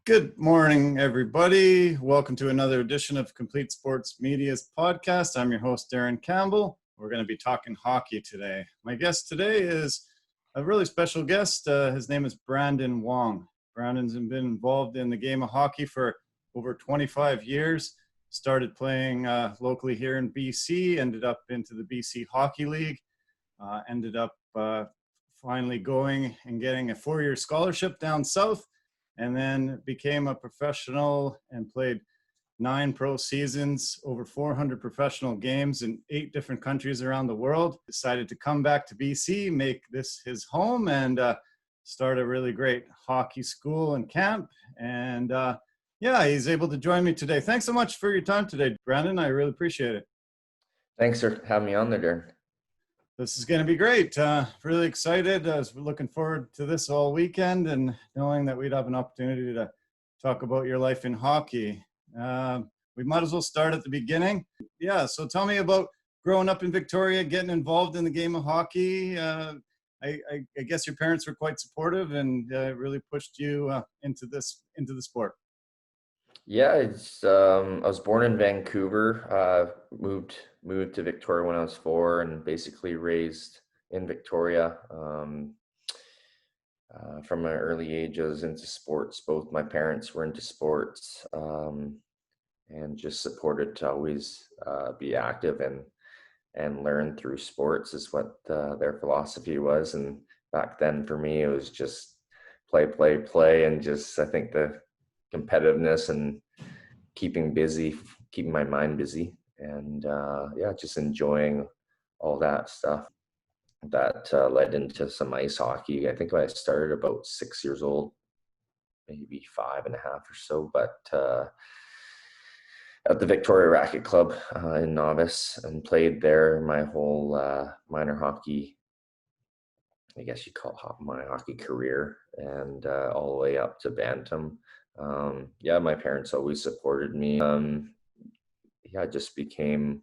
Good morning, everybody. Welcome to another edition of Complete Sports Media's podcast. I'm your host, Darren Campbell. We're going to be talking hockey today. My guest today is a really special guest. His name is Brandon Wong. Brandon's been involved in the game of hockey for over 25 years. Started playing locally here in BC, ended up into the BC Hockey League, ended up finally going and getting a 4-year scholarship down south, and then became a professional and played 9 pro seasons, over 400 professional games in 8 different countries around the world. Decided to come back to BC, make this his home, and start a really great hockey school and camp. And he's able to join me today. Thanks so much for your time today, Brandon. I really appreciate it. Thanks for having me on there, Darren. This is going to be great. Really excited. We're looking forward to this all weekend and knowing that we'd have an opportunity to talk about your life in hockey. We might as well start at the beginning. Yeah, so tell me about growing up in Victoria, getting involved in the game of hockey. I guess your parents were quite supportive and really pushed you into the sport. Yeah, I was born in Vancouver, moved to Victoria when I was 4 and basically raised in Victoria. From an early age, I was into sports. Both my parents were into sports, and just supported to always be active and learn through sports is what their philosophy was. And back then for me, it was just play, and just, I think, the competitiveness and keeping my mind busy, and just enjoying all that stuff. That led into some ice hockey. I think I started about 6 years old, maybe 5.5 or so, but at the Victoria Racket Club in Novice, and played there my whole minor hockey, I guess you call it my hockey career, and all the way up to Bantam. My parents always supported me. I just became,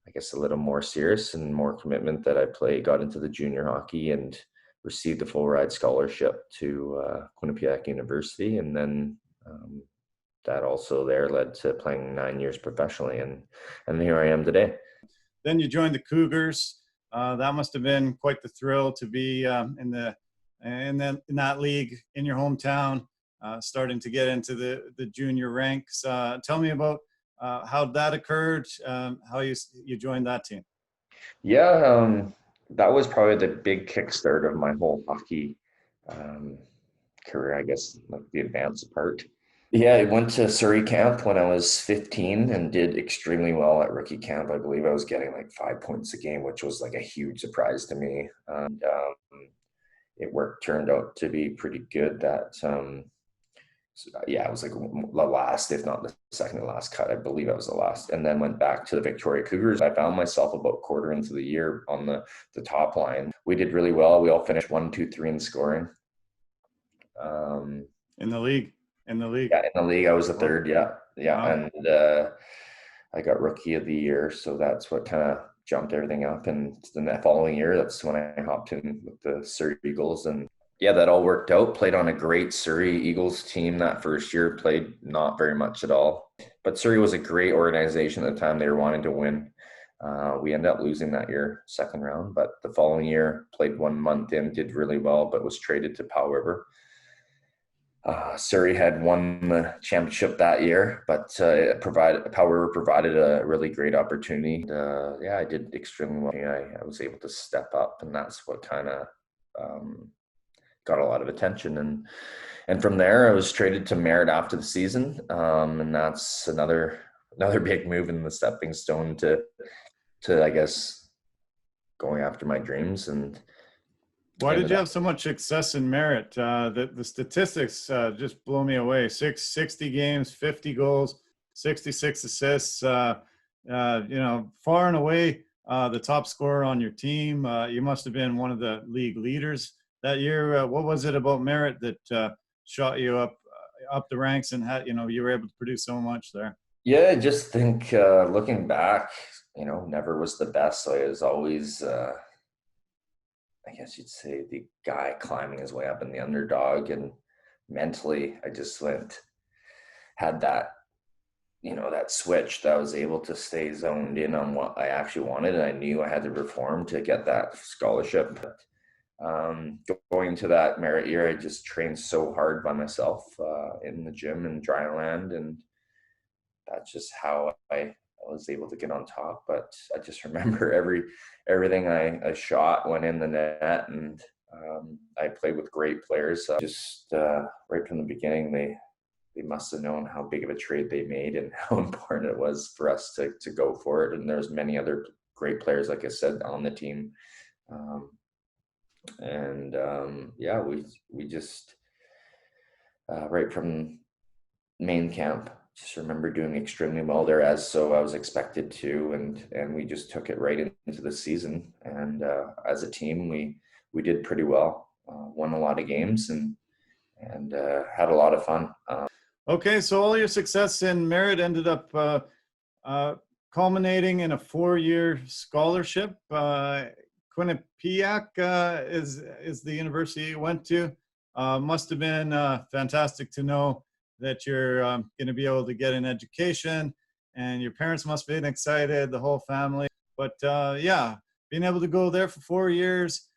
I guess, a little more serious and more commitment that I got into the junior hockey and received a full ride scholarship to Quinnipiac University. And then that also there led to playing 9 years professionally. And here I am today. Then you joined the Cougars. That must have been quite the thrill to be in that league in your hometown. Starting to get into the junior ranks. Tell me about how that occurred, how you joined that team. Yeah, that was probably the big kickstart of my whole hockey career, I guess, like the advanced part. Yeah, I went to Surrey camp when I was 15 and did extremely well at rookie camp. I believe I was getting like 5 points a game, which was like a huge surprise to me. And turned out to be pretty good. It was like the last, if not the second to last cut. I believe I was the last, and then went back to the Victoria Cougars. I found myself about quarter into the year on the top line. We did really well. We all finished 1, 2, 3 in scoring. In the league. Yeah, in the league, I was the third. Yeah. Wow. And I got rookie of the year, so that's what kind of jumped everything up. And then that following year, that's when I hopped in with the Surrey Eagles, and yeah, that all worked out. Played on a great Surrey Eagles team that first year. Played not very much at all. But Surrey was a great organization at the time. They were wanting to win. We ended up losing that year, second round. But the following year, played 1 month in, did really well, but was traded to Powell River. Surrey had won the championship that year, but Powell River provided a really great opportunity. I did extremely well. I was able to step up, and that's what kind of got a lot of attention, and from there I was traded to Merritt after the season, and that's another big move in the stepping stone to I guess going after my dreams. And why did you have so much success in Merritt? The statistics just blow me away. 60 games, 50 goals, 66 assists. Far and away the top scorer on your team. You must have been one of the league leaders that year. What was it about Merritt that shot you up the ranks and had you were able to produce so much there? Yeah, I just think looking back, never was the best. So I was always, I guess you'd say, the guy climbing his way up in the underdog, and mentally, I just had that, that switch that I was able to stay zoned in on what I actually wanted. And I knew I had to perform to get that scholarship. Going to that merit year, I just trained so hard by myself in the gym in Dryland, and that's just how I was able to get on top. But I just remember everything I shot went in the net, and I played with great players. Just right from the beginning, they must have known how big of a trade they made and how important it was for us to go for it. And there's many other great players, like I said, on the team. Yeah, we just right from main camp, just remember doing extremely well there, as so I was expected to, and we just took it right into the season. And as a team, we did pretty well, won a lot of games, and had a lot of fun. Okay, so all your success in merit ended up culminating in a 4-year scholarship. Quinnipiac is the university you went to. Must have been fantastic to know that you're going to be able to get an education, and your parents must have been excited, the whole family. But yeah, being able to go there for 4 years,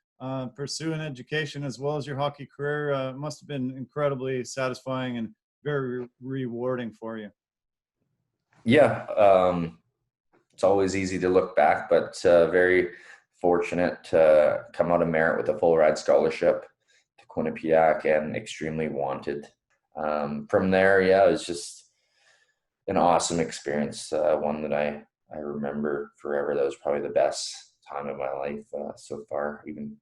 pursue an education as well as your hockey career must have been incredibly satisfying and very rewarding for you. Yeah, it's always easy to look back, but very fortunate to come out of merit with a full ride scholarship to Quinnipiac, and extremely wanted. From there, yeah, it was just an awesome experience, one that I remember forever. That was probably the best time of my life so far, even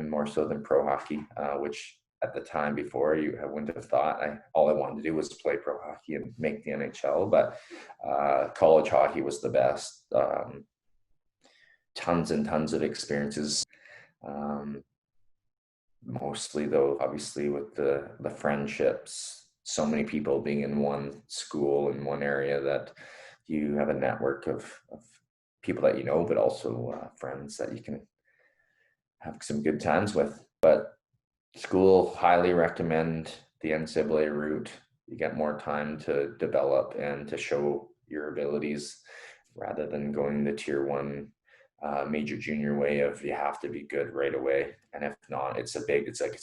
more so than pro hockey, which at the time before, I wouldn't have thought. All I wanted to do was play pro hockey and make the NHL, but college hockey was the best. Tons and tons of experiences. Mostly though, obviously, with the friendships, so many people being in one school in one area, that you have a network of people that you know, but also friends that you can have some good times with. But school, highly recommend the NCAA route. You get more time to develop and to show your abilities, rather than going the tier one major junior way of you have to be good right away. And if not, it's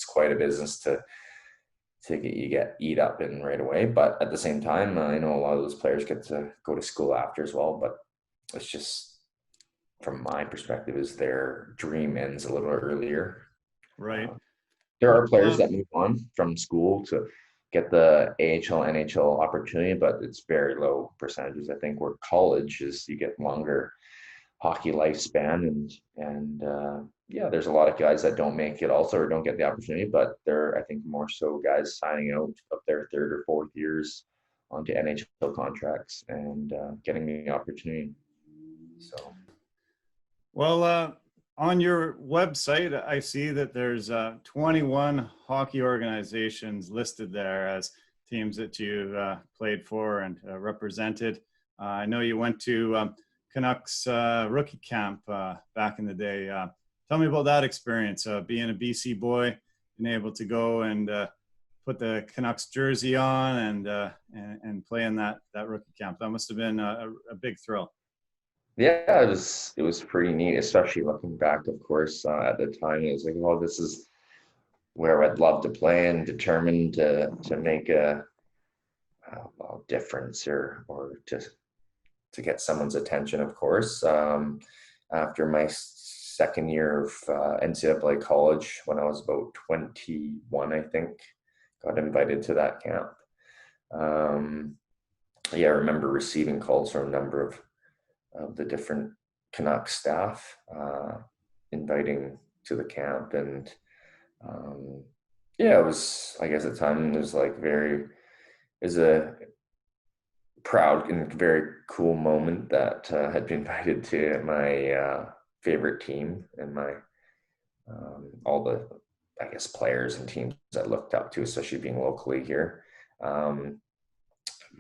quite a business to eat up in right away. But at the same time, I know a lot of those players get to go to school after as well. But it's just, from my perspective, is their dream ends a little earlier. Right. There are players that move on from school to get the AHL, NHL opportunity, but it's very low percentages. I think where college is, you get longer hockey lifespan, and yeah, there's a lot of guys that don't make it also, or don't get the opportunity, but there, I think, more so guys signing out of their third or fourth years onto NHL contracts and getting the opportunity. So, well, on your website, I see that there's 21 hockey organizations listed there as teams that you played for and represented. I know you went to Canucks rookie camp back in the day. Tell me about that experience, being a BC boy, being able to go and put the Canucks jersey on and play in that rookie camp. That must have been a big thrill. yeah, it was pretty neat, especially looking back. Of course, at the time, it was like, oh, this is where I'd love to play, and determined to make a difference, or to get someone's attention. Of course, after my second year of NCAA college, when I was about 21, I think, got invited to that camp. Yeah, I remember receiving calls from a number of the different Canucks staff inviting to the camp, and yeah, it was, I guess at the time, it was like a proud and very cool moment that had been invited to my favorite team, and my all the, I guess, players and teams I looked up to, especially being locally here. Yeah,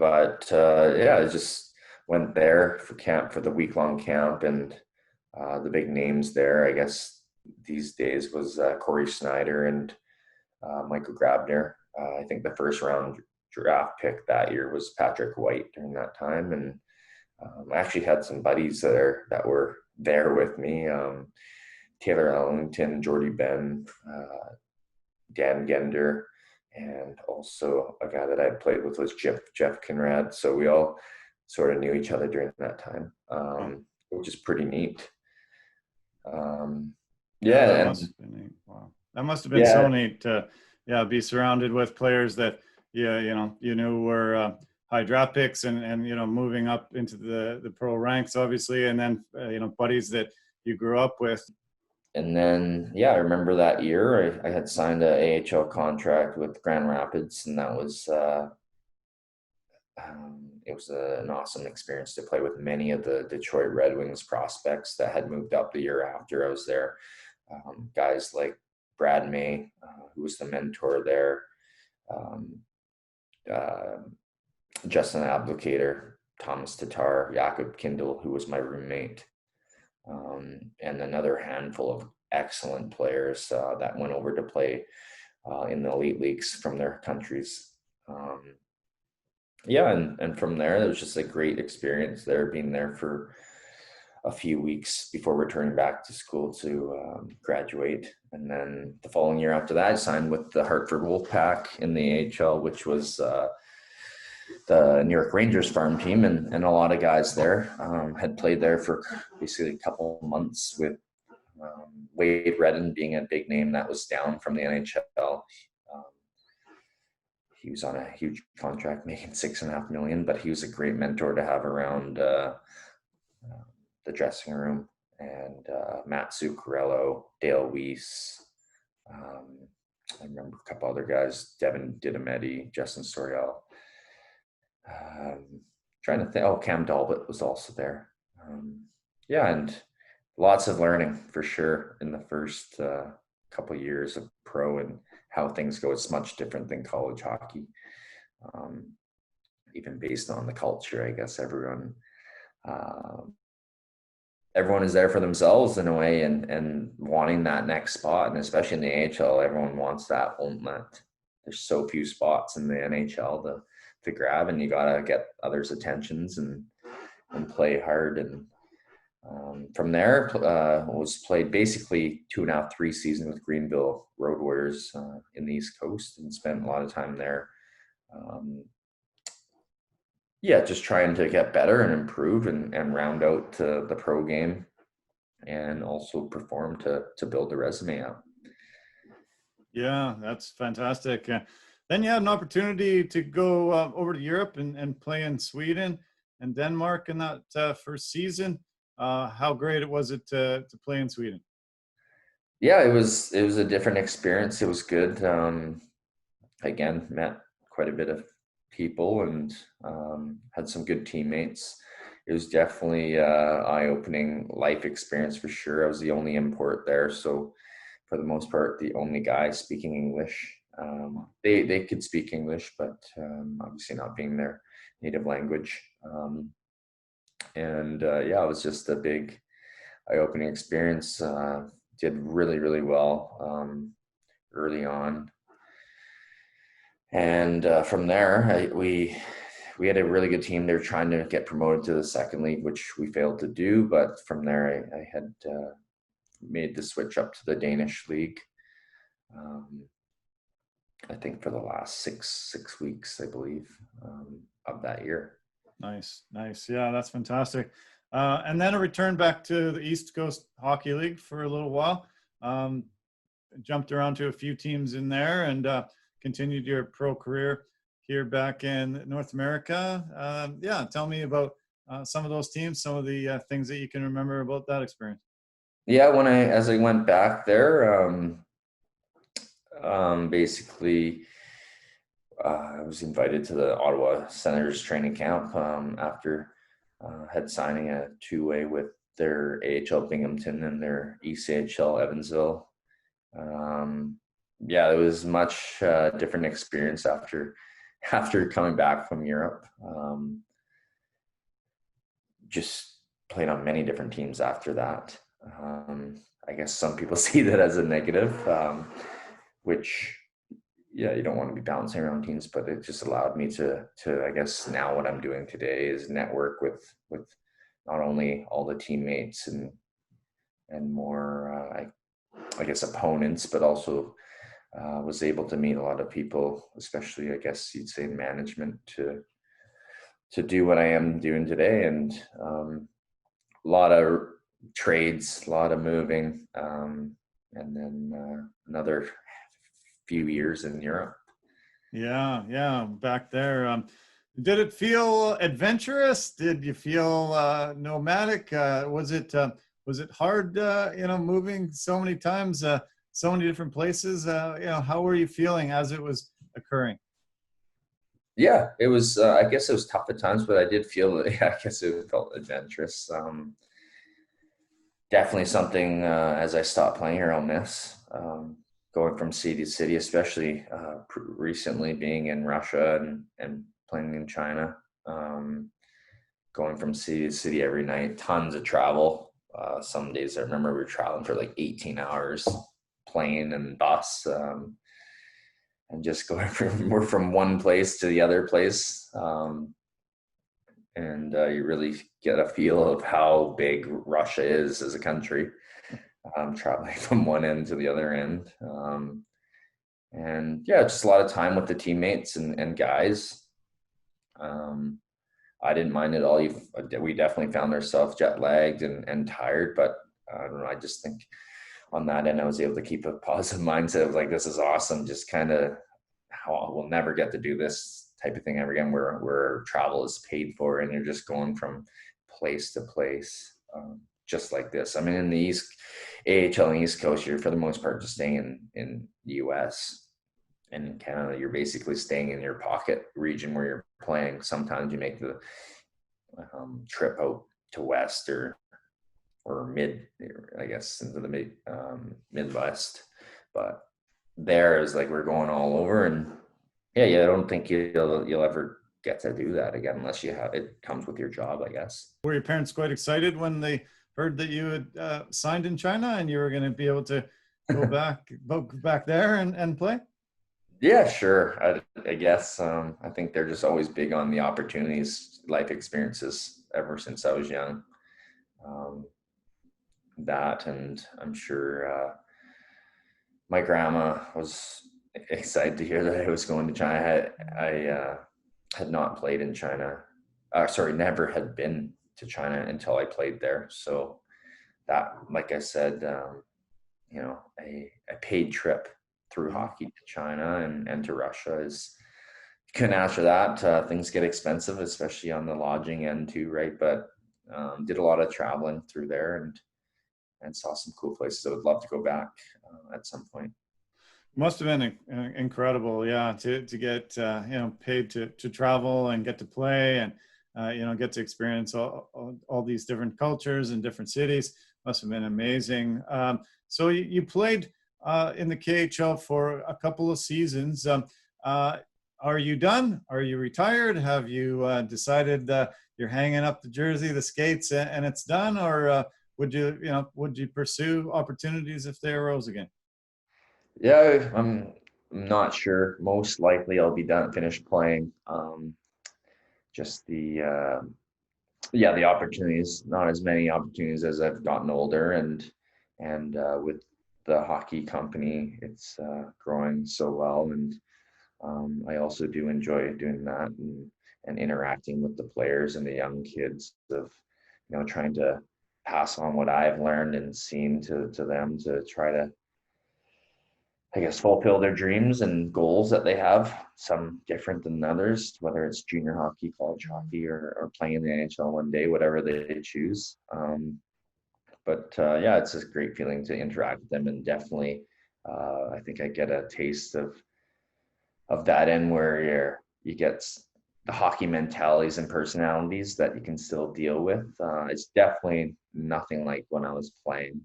I just went there for the week-long camp, and the big names there, I guess, these days was Corey Snyder and Michael Grabner. I think the first round draft pick that year was Patrick White during that time. And I actually had some buddies that were there with me. Taylor Ellington, Jordy Ben, Dan Gender, and also a guy that I played with was Jeff Conrad. So we all sort of knew each other during that time, which is pretty neat. That And must have been neat. Wow, that must have been so yeah, neat to be surrounded with players that you knew were high draft picks and moving up into the pro ranks obviously, and then buddies that you grew up with. and then I remember that year I had signed a AHL contract with Grand Rapids, and that was it was an awesome experience to play with many of the Detroit Red Wings prospects that had moved up the year after I was there. Guys like Brad May, who was the mentor there, um, uh, Justin Ablocator, Thomas Tatar, Jakob Kindle, who was my roommate, and another handful of excellent players that went over to play in the elite leagues from their countries. And from there, it was just a great experience there, being there for a few weeks before returning back to school to graduate. And then the following year after that, I signed with the Hartford Wolfpack in the AHL, which was the New York Rangers farm team. And a lot of guys there had played there for basically a couple of months, with Wade Redden being a big name that was down from the NHL. He was on a huge contract, making $6.5 million, but he was a great mentor to have around the dressing room. And Matt Zuccarello, Dale Weiss, I remember a couple other guys, Devin Didometti, Justin Soriel. Trying to think, Cam Dalbott was also there. And lots of learning for sure in the first couple of years of pro, and how things go. It's much different than college hockey, even based on the culture. I guess everyone is there for themselves in a way, and wanting that next spot. And especially in the AHL, everyone wants that outlet. There's so few spots in the NHL to grab, and you gotta get others' attentions and play hard. And from there, was played basically 2.5, 3 seasons with Greenville Road Warriors in the East Coast, and spent a lot of time there. Just trying to get better and improve and round out the pro game, and also perform to build the resume out. Yeah, that's fantastic. Then you had an opportunity to go over to Europe and play in Sweden and Denmark in that first season. How great was it to play in Sweden? Yeah, it was a different experience. It was good. Again, met quite a bit of people, and had some good teammates. It was definitely eye-opening life experience for sure. I was the only import there, so for the most part, the only guy speaking English. They could speak English, but obviously not being their native language. It was just a big eye-opening experience. Did really, really well early on. And from there, we had a really good team. They were trying to get promoted to the second league, which we failed to do. But from there, I had made the switch up to the Danish league. I think for the last six weeks, I believe, of that year. Nice. Yeah, that's fantastic. And then a return back to the East Coast Hockey League for a little while. Jumped around to a few teams in there, and continued your pro career here back in North America. Tell me about some of those teams, some of the things that you can remember about that experience. Yeah, as I went back there, basically, I was invited to the Ottawa Senators training camp after had signing a two-way with their AHL Binghamton and their ECHL Evansville. It was much different experience after coming back from Europe. Just played on many different teams after that. I guess some people see that as a negative, which yeah, you don't want to be bouncing around teams, but it just allowed me to I guess now what I'm doing today is network with not only all the teammates and more I guess opponents, but also was able to meet a lot of people, especially I guess you'd say management, to do what I am doing today, and a lot of trades, a lot of moving, and then another few years in Europe. Yeah, back there. Did it feel adventurous? Did you feel nomadic? Was it hard? Moving so many times, so many different places. How were you feeling as it was occurring? Yeah, it was. I guess it was tough at times, but I did feel. Yeah, I guess it felt adventurous. Definitely something as I stopped playing here, I'll miss. Going from city to city, especially recently being in Russia and playing in China. Going from city to city every night, tons of travel. Some days I remember we were traveling for like 18 hours, plane and bus, and just going from one place to the other place. And you really get a feel of how big Russia is as a country, traveling from one end to the other end. And yeah, just a lot of time with the teammates and guys. I didn't mind at all. We definitely found ourselves jet lagged and tired, but I don't know. I just think on that end, I was able to keep a positive mindset of like, this is awesome. Just kind of how we'll never get to do this type of thing ever again, where travel is paid for and you're just going from place to place, just like this. I mean, in the East AHL and East Coast, you're for the most part just staying in the US. And in Canada, you're basically staying in your pocket region where you're playing. Sometimes you make the trip out to West or mid, I guess, into the Midwest. But there is like we're going all over, and yeah, I don't think you'll ever get to do that again unless you have it comes with your job, I guess. Were your parents quite excited when they heard that you had signed in China and you were going to be able to go back there and play? Yeah, sure. I guess I think they're just always big on the opportunities, life experiences ever since I was young. Um, that, and I'm sure my grandma was excited to hear that I was going to China. I had not played in China. Sorry, never had been to China until I played there. So that, like I said, a paid trip through hockey to China and to Russia is couldn't ask for that. Things get expensive, especially on the lodging end too, right? But did a lot of traveling through there and saw some cool places. I would love to go back at some point. Must have been incredible, yeah, to get paid to travel and get to play and get to experience all these different cultures and different cities. Must have been amazing. So you played in the KHL for a couple of seasons. Are you done? Are you retired? Have you decided you're hanging up the jersey, the skates, and it's done, or would you pursue opportunities if they arose again? Yeah, I'm not sure. Most likely, I'll be done, finished playing. Just the opportunities, not as many opportunities as I've gotten older, and with the hockey company, it's growing so well, and I also do enjoy doing that and interacting with the players and the young kids of trying to pass on what I've learned and seen to them to try to, I guess, fulfill their dreams and goals that they have, some different than others, whether it's junior hockey, college hockey, or playing in the NHL one day, whatever they choose. But yeah, it's a great feeling to interact with them, and definitely, I think I get a taste of that end where you get the hockey mentalities and personalities that you can still deal with. It's definitely nothing like when I was playing.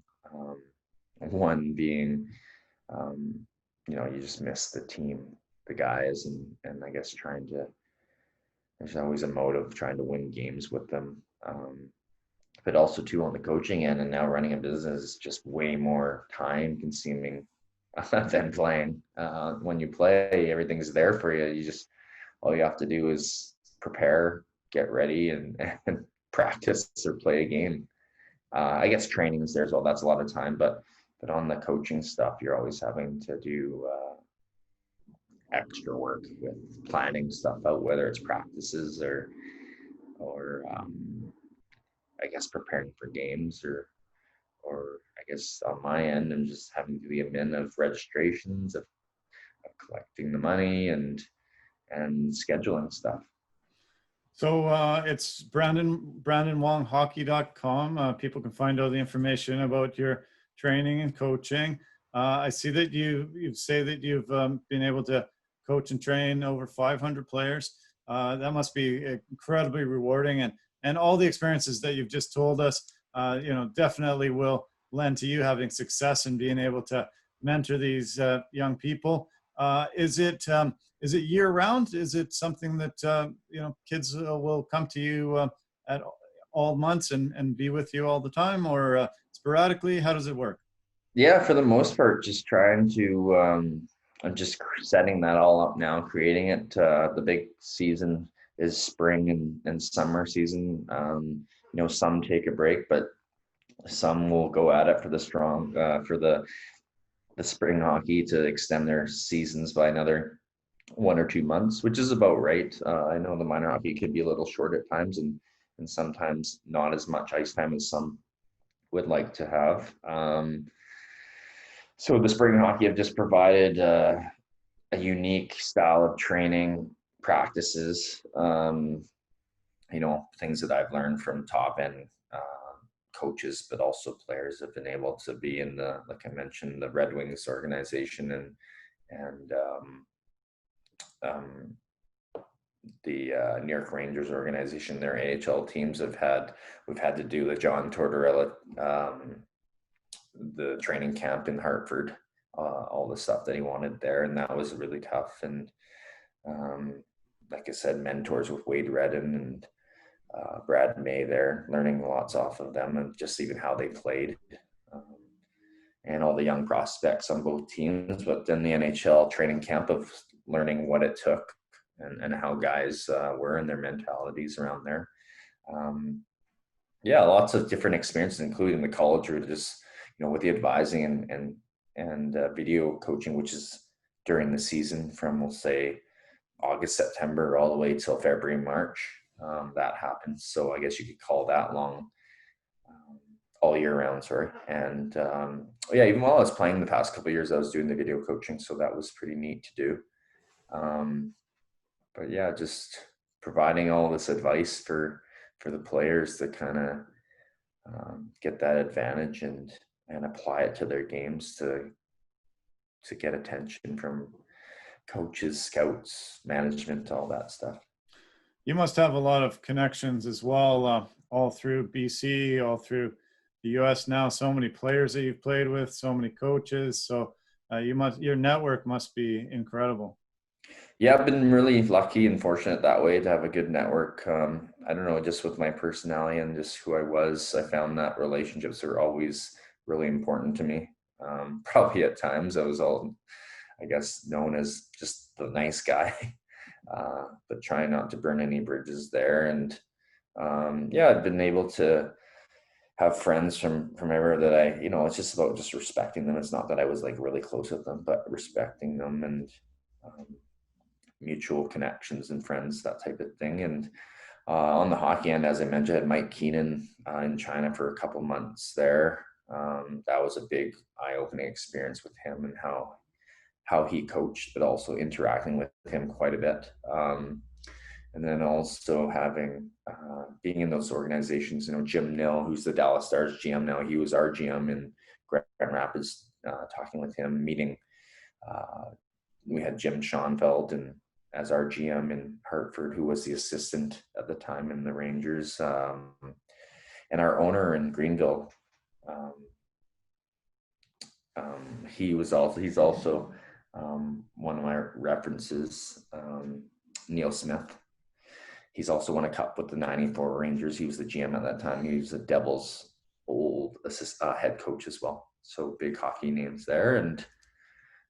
One being you just miss the team, the guys, and I guess there's always a motive trying to win games with them. But also too on the coaching end and now running a business is just way more time consuming than playing. When you play, everything's there for you. All you have to do is prepare, get ready, and practice or play a game. I guess training is there as well. That's a lot of time, but on the coaching stuff, you're always having to do extra work with planning stuff out, whether it's practices or I guess preparing for games or I guess on my end, I'm just having to do the admin of registrations, of collecting the money and scheduling stuff. So it's brandonwonghockey.com. People can find all the information about your training and coaching. I see that you say that you've been able to coach and train over 500 players. That must be incredibly rewarding, and all the experiences that you've just told us, definitely will lend to you having success and being able to mentor these young people. Is it year round? Is it something that kids will come to you at all months and be with you all the time, or sporadically? How does it work? Yeah, for the most part, just trying to. I'm just setting that all up now, creating it. The big season is spring and summer season. Some take a break, but some will go at it for the spring hockey to extend their seasons by another 1 or 2 months, which is about right. I know the minor hockey could be a little short at times and sometimes not as much ice time as some would like to have. So the spring hockey have just provided a unique style of training practices, things that I've learned from top end coaches, but also players have been able to be in like I mentioned, the Red Wings organization and the New York Rangers organization. Their AHL teams we've had to do the John Tortorella, the training camp in Hartford, all the stuff that he wanted there, and that was really tough. And like I said, mentors with Wade Redden and Brad May there, learning lots off of them and just even how they played, and all the young prospects on both teams. But then the NHL training camp of learning what it took and how guys were and their mentalities around there. Lots of different experiences, including the college route, just with the advising and video coaching, which is during the season from, we'll say, August, September, all the way till February, March. That happens. So I guess you could call that long, all year round, sorry. And even while I was playing the past couple of years, I was doing the video coaching. So that was pretty neat to do. But yeah, just providing all this advice for the players to kind of get that advantage and apply it to their games to get attention from coaches, scouts, management, all that stuff. You must have a lot of connections as well, all through BC, all through the US now. So many players that you've played with, so many coaches. So your network must be incredible. Yeah, I've been really lucky and fortunate that way to have a good network. I don't know, just with my personality and just who I was, I found that relationships are always really important to me. Probably at times I was I guess, known as just the nice guy, but trying not to burn any bridges there. And I've been able to have friends from everywhere that it's just about just respecting them. It's not that I was like really close with them, but respecting them and mutual connections and friends, that type of thing. And on the hockey end, as I mentioned, I had Mike Keenan in China for a couple months there. That was a big eye-opening experience with him and how he coached, but also interacting with him quite a bit. And then also being in those organizations, Jim Nill, who's the Dallas Stars GM now, he was our GM in Grand Rapids, talking with him, meeting. We had Jim Schoenfeld as our GM in Hartford, who was the assistant at the time in the Rangers, and our owner in Greenville. He's also one of my references, Neil Smith. He's also won a cup with the '94 Rangers. He was the GM at that time. He was the Devils' old head coach as well. So big hockey names there. And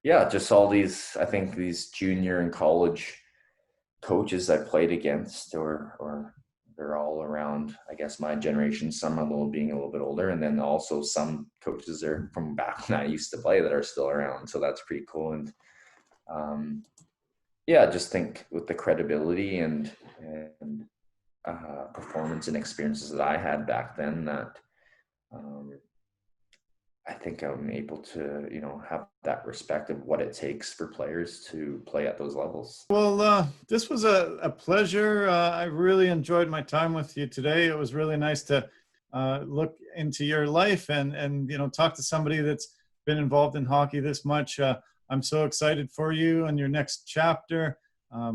Yeah, just all these, I think these junior and college coaches I played against, or they're all around, I guess, my generation, some a little being a little bit older, and then also some coaches are from back when I used to play that are still around. So that's pretty cool. And um, yeah, I just think with the credibility and performance and experiences that I had back then, that um, I think I'm able to, have that respect of what it takes for players to play at those levels. Well, this was a pleasure. I really enjoyed my time with you today. It was really nice to look into your life and talk to somebody that's been involved in hockey this much. I'm so excited for you and your next chapter.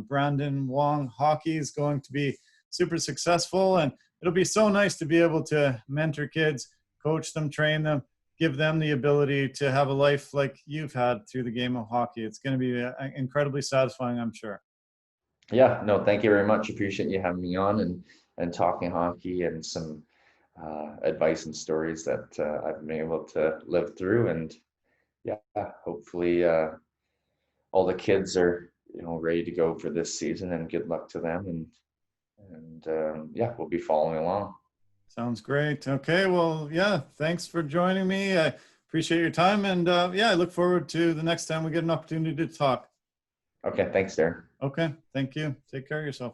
Brandon Wong Hockey is going to be super successful, and it'll be so nice to be able to mentor kids, coach them, train them, give them the ability to have a life like you've had through the game of hockey. It's going to be incredibly satisfying, I'm sure. Yeah, no, thank you very much. Appreciate you having me on and talking hockey and some advice and stories that I've been able to live through. And yeah, hopefully all the kids are ready to go for this season, and good luck to them. And yeah, we'll be following along. Sounds great. Okay, well, yeah, thanks for joining me. I appreciate your time, and yeah, I look forward to the next time we get an opportunity to talk. Okay, thanks, Darren. Okay, thank you. Take care of yourself.